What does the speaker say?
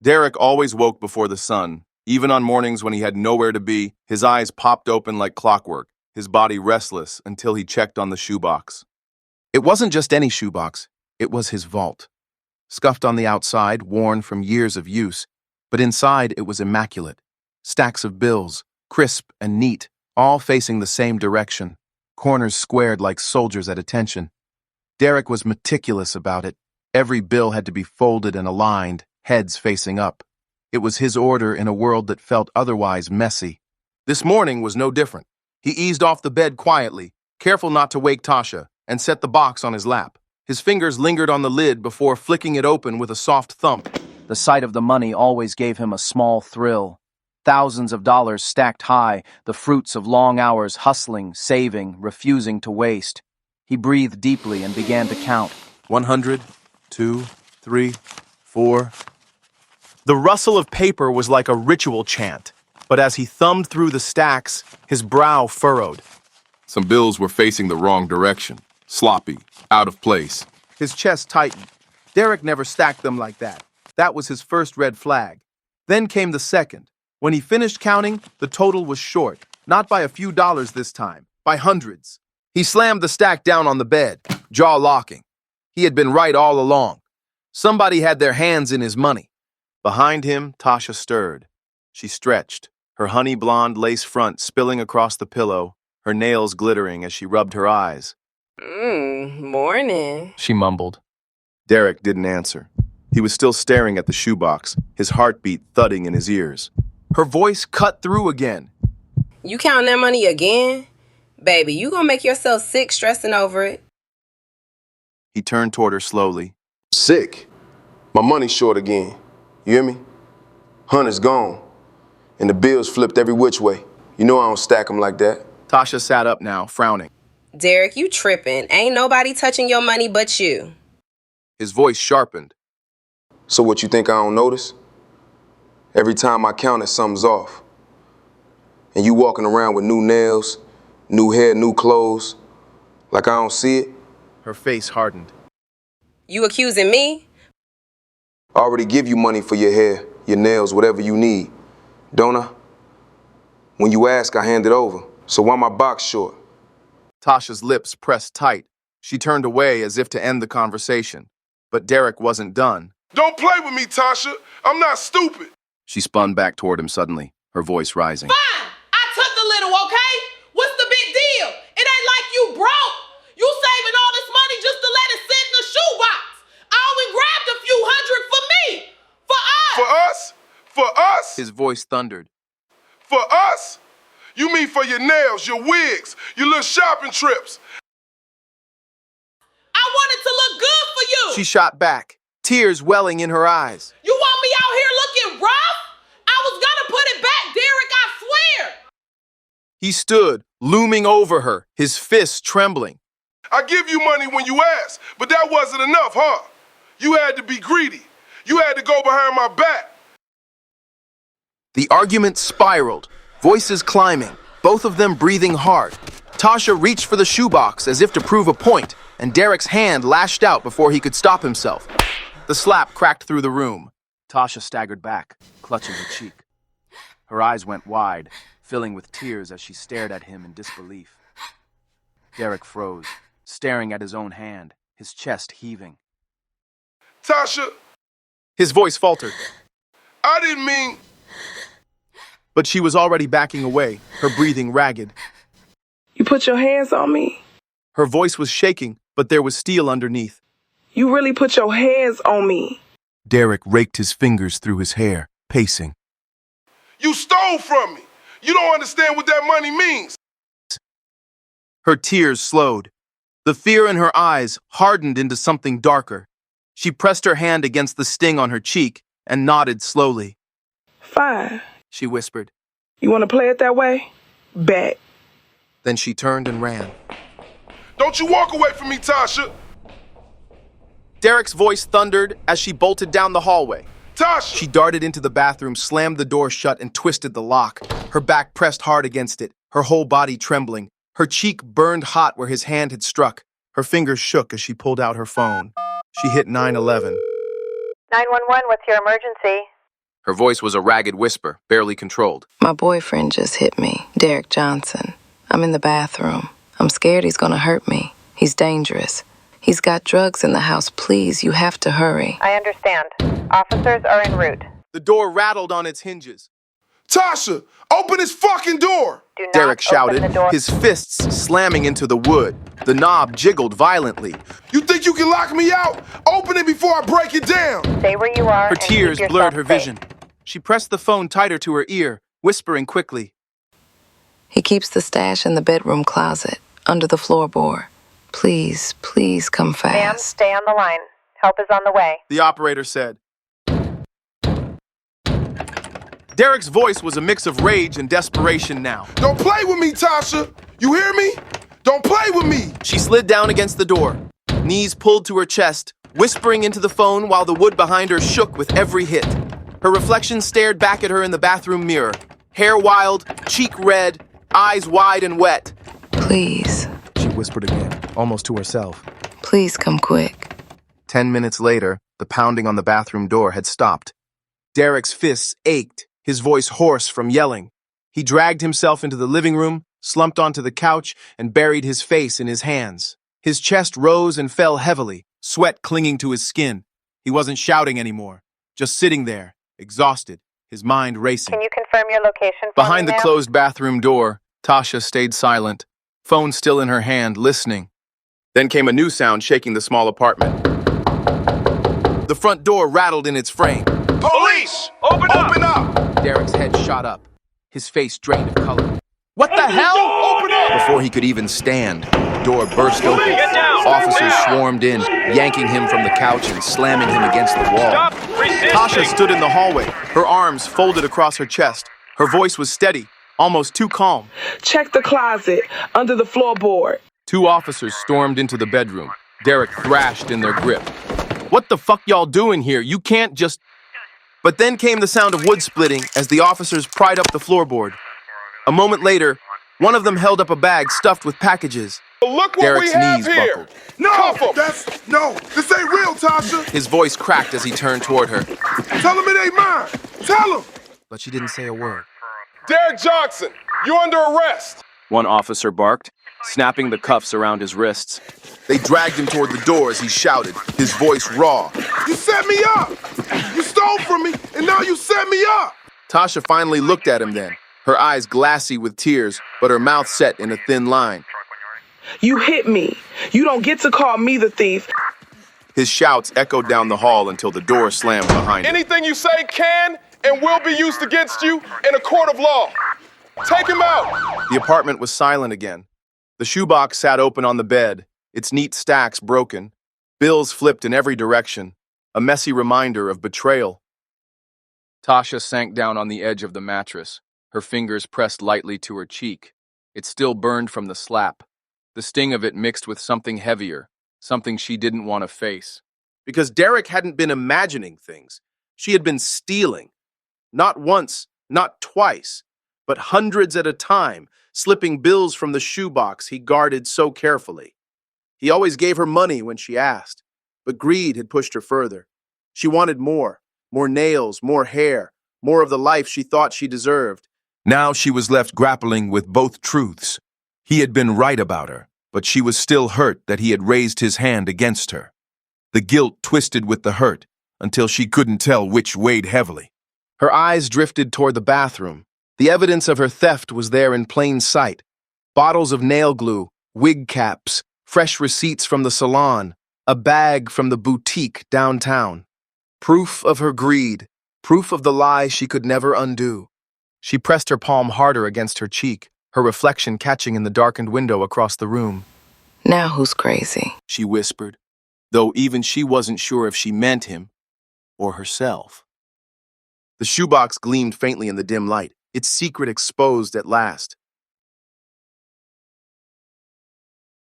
Derek always woke before the sun. Even on mornings when he had nowhere to be, his eyes popped open like clockwork, his body restless until he checked on the shoebox. It wasn't just any shoebox, it was his vault. Scuffed on the outside, worn from years of use, but inside it was immaculate. Stacks of bills, crisp and neat, all facing the same direction, corners squared like soldiers at attention. Derek was meticulous about it. Every bill had to be folded and aligned, heads facing up. It was his order in a world that felt otherwise messy. This morning was no different. He eased off the bed quietly, careful not to wake Tasha, and set the box on his lap. His fingers lingered on the lid before flicking it open with a soft thump. The sight of the money always gave him a small thrill. Thousands of dollars stacked high, the fruits of long hours hustling, saving, refusing to waste. He breathed deeply and began to count. 100, 2, 3, 4. The rustle of paper was like a ritual chant, but as he thumbed through the stacks, his brow furrowed. Some bills were facing the wrong direction, sloppy, out of place. His chest tightened. Derek never stacked them like that. That was his first red flag. Then came the second. When he finished counting, the total was short, not by a few dollars this time, by hundreds. He slammed the stack down on the bed, jaw locking. He had been right all along. Somebody had their hands in his money. Behind him, Tasha stirred. She stretched, her honey blonde lace front spilling across the pillow, her nails glittering as she rubbed her eyes. Morning, she mumbled. Derek didn't answer. He was still staring at the shoebox, his heartbeat thudding in his ears. Her voice cut through again. You counting that money again? Baby, you gonna make yourself sick stressing over it. He turned toward her slowly. Sick? My money's short again. You hear me? $100's gone. And the bills flipped every which way. You know I don't stack them like that. Tasha sat up now, frowning. Derek, you tripping. Ain't nobody touching your money but you. His voice sharpened. So what, you think I don't notice? Every time I count it, something's off. And you walking around with new nails, new hair, new clothes, like I don't see it? Her face hardened. You accusing me? I already give you money for your hair, your nails, whatever you need. Don't I? When you ask, I hand it over. So why my box short? Tasha's lips pressed tight. She turned away as if to end the conversation. But Derek wasn't done. Don't play with me, Tasha. I'm not stupid. She spun back toward him suddenly, her voice rising. Fine, I took a little, okay? What's the big deal? It ain't like you broke. You saving all this money just to let it sit in the shoebox. I only grabbed a few hundred for me. For us. For us? For us? His voice thundered. For us? You mean for your nails, your wigs, your little shopping trips? I want it to look good for you. She shot back, tears welling in her eyes. You want me out here looking rough? I was gonna put it back, Derek, I swear. He stood, looming over her, his fists trembling. I give you money when you ask, but that wasn't enough, huh? You had to be greedy. You had to go behind my back. The argument spiraled, voices climbing, both of them breathing hard. Tasha reached for the shoebox as if to prove a point, and Derek's hand lashed out before he could stop himself. The slap cracked through the room. Tasha staggered back, clutching her cheek. Her eyes went wide, filling with tears as she stared at him in disbelief. Derek froze, staring at his own hand, his chest heaving. Tasha, His voice faltered, I didn't mean... but she was already backing away, her breathing ragged. You put your hands on me? Her voice was shaking, but there was steel underneath. You really put your hands on me? Derek raked his fingers through his hair, pacing. You stole from me. You don't understand what that money means. Her tears slowed. The fear in her eyes hardened into something darker. She pressed her hand against the sting on her cheek and nodded slowly. Fine. She whispered. You want to play it that way? Bet. Then she turned and ran. Don't you walk away from me, Tasha. Derek's voice thundered as she bolted down the hallway. Tasha! She darted into the bathroom, slammed the door shut, and twisted the lock. Her back pressed hard against it, her whole body trembling. Her cheek burned hot where his hand had struck. Her fingers shook as she pulled out her phone. She hit 911. 911, what's your emergency? Her voice was a ragged whisper, barely controlled. My boyfriend just hit me, Derek Johnson. I'm in the bathroom. I'm scared he's gonna hurt me. He's dangerous. He's got drugs in the house. Please, you have to hurry. I understand. Officers are en route. The door rattled on its hinges. Tasha, open this fucking door! Do not Derek shouted, open the door. his fists slamming into the wood. The knob jiggled violently. You think you can lock me out? Open it before I break it down! Stay where you are. Her and tears keep blurred yourself her safe. vision. She pressed the phone tighter to her ear, whispering quickly. He keeps the stash in the bedroom closet, under the floorboard. Please, please come Ma'am, fast. stay on the line. Help is on the way. The operator said. Derek's voice was a mix of rage and desperation now. Don't play with me, Tasha! You hear me? Don't play with me! She slid down against the door, knees pulled to her chest, whispering into the phone while the wood behind her shook with every hit. Her reflection stared back at her in the bathroom mirror, hair wild, cheek red, eyes wide and wet. Please, She whispered again, almost to herself. please come quick. 10 minutes later, the pounding on the bathroom door had stopped. Derek's fists ached, his voice hoarse from yelling. He dragged himself into the living room, slumped onto the couch, and buried his face in his hands. His chest rose and fell heavily, sweat clinging to his skin. He wasn't shouting anymore, just sitting there, exhausted, his mind racing. Can you confirm your location for Behind me, the ma'am? closed bathroom door, Tasha stayed silent, phone still in her hand, listening. Then came a new sound shaking the small apartment. The front door rattled in its frame. Police! Open up! Derek's head shot up, his face drained of color. What the hell? Open up! Before he could even stand, the door burst open. Officers swarmed in, yanking him from the couch and slamming him against the wall. Tasha stood in the hallway, her arms folded across her chest. Her voice was steady, almost too calm. Check the closet under the floorboard. 2 officers stormed into the bedroom. Derek thrashed in their grip. What the fuck y'all doing here? You can't just... But then came the sound of wood splitting as the officers pried up the floorboard. A moment later, one of them held up a bag stuffed with packages. Look what Derek's we have knees here! buckled. No! No! This ain't real, Tasha! His voice cracked as he turned toward her, Tell him it ain't mine! Tell him! but she didn't say a word. Derek Johnson, you're under arrest! One officer barked, snapping the cuffs around his wrists. They dragged him toward the door as he shouted, his voice raw. You set me up! You stole from me, and now you set me up! Tasha finally looked at him then, her eyes glassy with tears, but her mouth set in a thin line. You hit me. You don't get to call me the thief. His shouts echoed down the hall until the door slammed behind him. Anything you say can and will be used against you in a court of law. Take him out! The apartment was silent again. The shoebox sat open on the bed, its neat stacks broken, bills flipped in every direction, a messy reminder of betrayal. Tasha sank down on the edge of the mattress, her fingers pressed lightly to her cheek. It still burned from the slap. The sting of it mixed with something heavier, something she didn't want to face. Because Derek hadn't been imagining things. She had been stealing. Not once, not twice, but hundreds at a time, slipping bills from the shoebox he guarded so carefully. He always gave her money when she asked, but greed had pushed her further. She wanted more nails, more hair, more of the life she thought she deserved. Now she was left grappling with both truths. He had been right about her, but she was still hurt that he had raised his hand against her. The guilt twisted with the hurt until she couldn't tell which weighed heavily. Her eyes drifted toward the bathroom. The evidence of her theft was there in plain sight. Bottles of nail glue, wig caps, fresh receipts from the salon, a bag from the boutique downtown. Proof of her greed, proof of the lie she could never undo. She pressed her palm harder against her cheek, her reflection catching in the darkened window across the room. Now who's crazy? She whispered, though even she wasn't sure if she meant him or herself. The shoebox gleamed faintly in the dim light, its secret exposed at last.